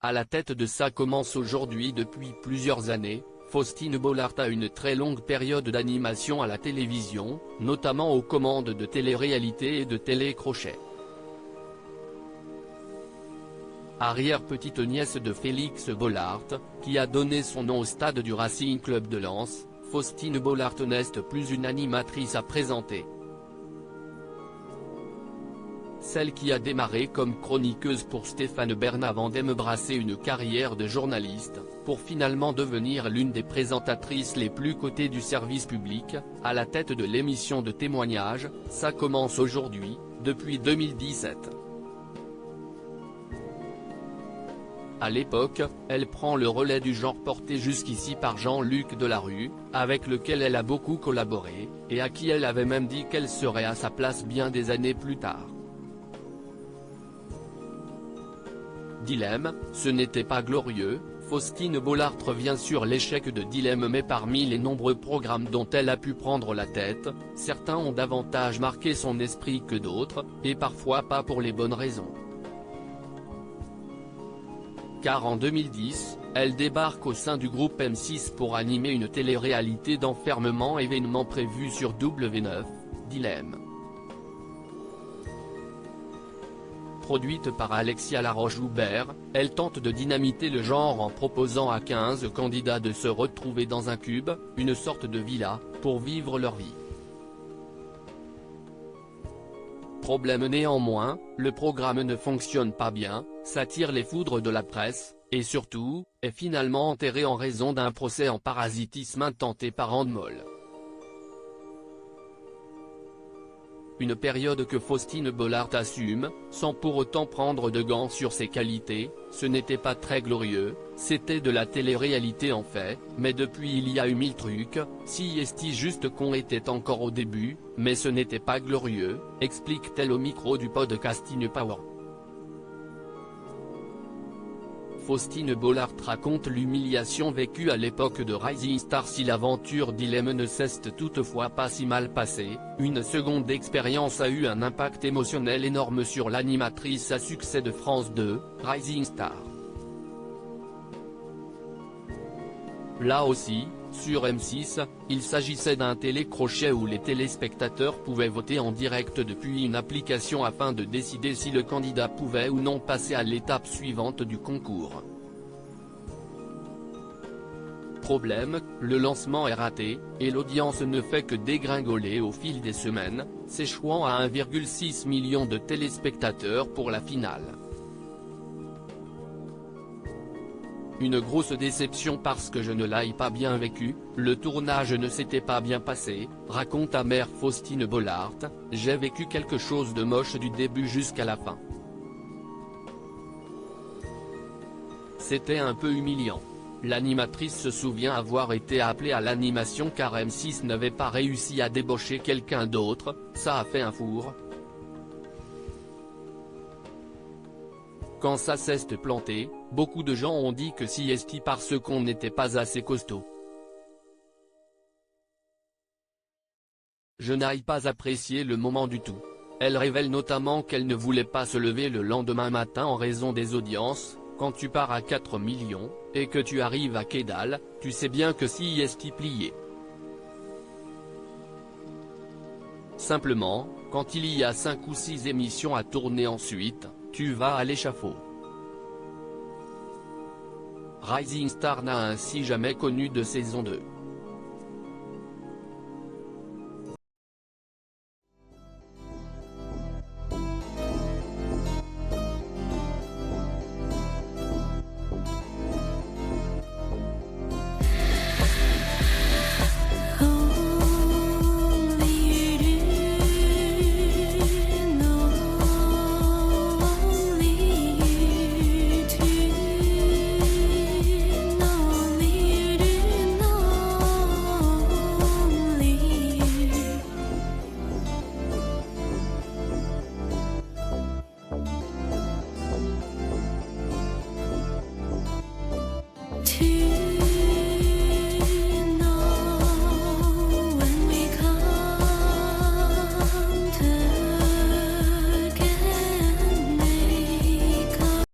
À la tête de Ça commence aujourd'hui. Depuis plusieurs années, Faustine Bollaert a une très longue période d'animation à la télévision, notamment aux commandes de télé-réalité et de télé-crochet. Arrière-petite-nièce de Félix Bollaert, qui a donné son nom au stade du Racing Club de Lens, Faustine Bollaert n'est plus une animatrice à présenter. Celle qui a démarré comme chroniqueuse pour Stéphane Bern avant d'embrasser une carrière de journaliste, pour finalement devenir l'une des présentatrices les plus cotées du service public, à la tête de l'émission de témoignages, Ça commence aujourd'hui, depuis 2017. À l'époque, elle prend le relais du genre porté jusqu'ici par Jean-Luc Delarue, avec lequel elle a beaucoup collaboré, et à qui elle avait même dit qu'elle serait à sa place bien des années plus tard. Dilemme, ce n'était pas glorieux. Faustine Bollaert revient sur l'échec de Dilemme, mais parmi les nombreux programmes dont elle a pu prendre la tête, certains ont davantage marqué son esprit que d'autres, et parfois pas pour les bonnes raisons. Car en 2010, elle débarque au sein du groupe M6 pour animer une télé-réalité d'enfermement, événement prévu sur W9, Dilemme. Produite par Alexia Laroche-Joubert, elle tente de dynamiter le genre en proposant à 15 candidats de se retrouver dans un cube, une sorte de villa, pour vivre leur vie. Problème néanmoins, le programme ne fonctionne pas bien, s'attire les foudres de la presse, et surtout, est finalement enterré en raison d'un procès en parasitisme intenté par Endemol. Une période que Faustine Bollaert assume, sans pour autant prendre de gants sur ses qualités. Ce n'était pas très glorieux, c'était de la télé-réalité en fait, mais depuis il y a eu 1000 trucs, si est juste qu'on était encore au début, mais ce n'était pas glorieux, explique-t-elle au micro du podcast InPower. Faustine Bollaert raconte l'humiliation vécue à l'époque de Rising Star. Si l'aventure Dilemme ne s'est toutefois pas si mal passée, une seconde expérience a eu un impact émotionnel énorme sur l'animatrice à succès de France 2, Rising Star. Là aussi, sur M6, il s'agissait d'un télécrochet où les téléspectateurs pouvaient voter en direct depuis une application afin de décider si le candidat pouvait ou non passer à l'étape suivante du concours. Problème, le lancement est raté, et l'audience ne fait que dégringoler au fil des semaines, s'échouant à 1,6 million de téléspectateurs pour la finale. Une grosse déception parce que je ne l'ai pas bien vécu, le tournage ne s'était pas bien passé, raconte amère Faustine Bollaert, j'ai vécu quelque chose de moche du début jusqu'à la fin. C'était un peu humiliant. L'animatrice se souvient avoir été appelée à l'animation car M6 n'avait pas réussi à débaucher quelqu'un d'autre, ça a fait un four. Quand ça s'est planté, beaucoup de gens ont dit que si est parce qu'on n'était pas assez costaud. Je n'ai pas apprécié le moment du tout. Elle révèle notamment qu'elle ne voulait pas se lever le lendemain matin en raison des audiences. Quand tu pars à 4 millions, et que tu arrives à Kédal, tu sais bien que si est plié. Simplement, quand il y a 5 ou 6 émissions à tourner ensuite, tu vas à l'échafaud. Rising Star n'a ainsi jamais connu de saison 2.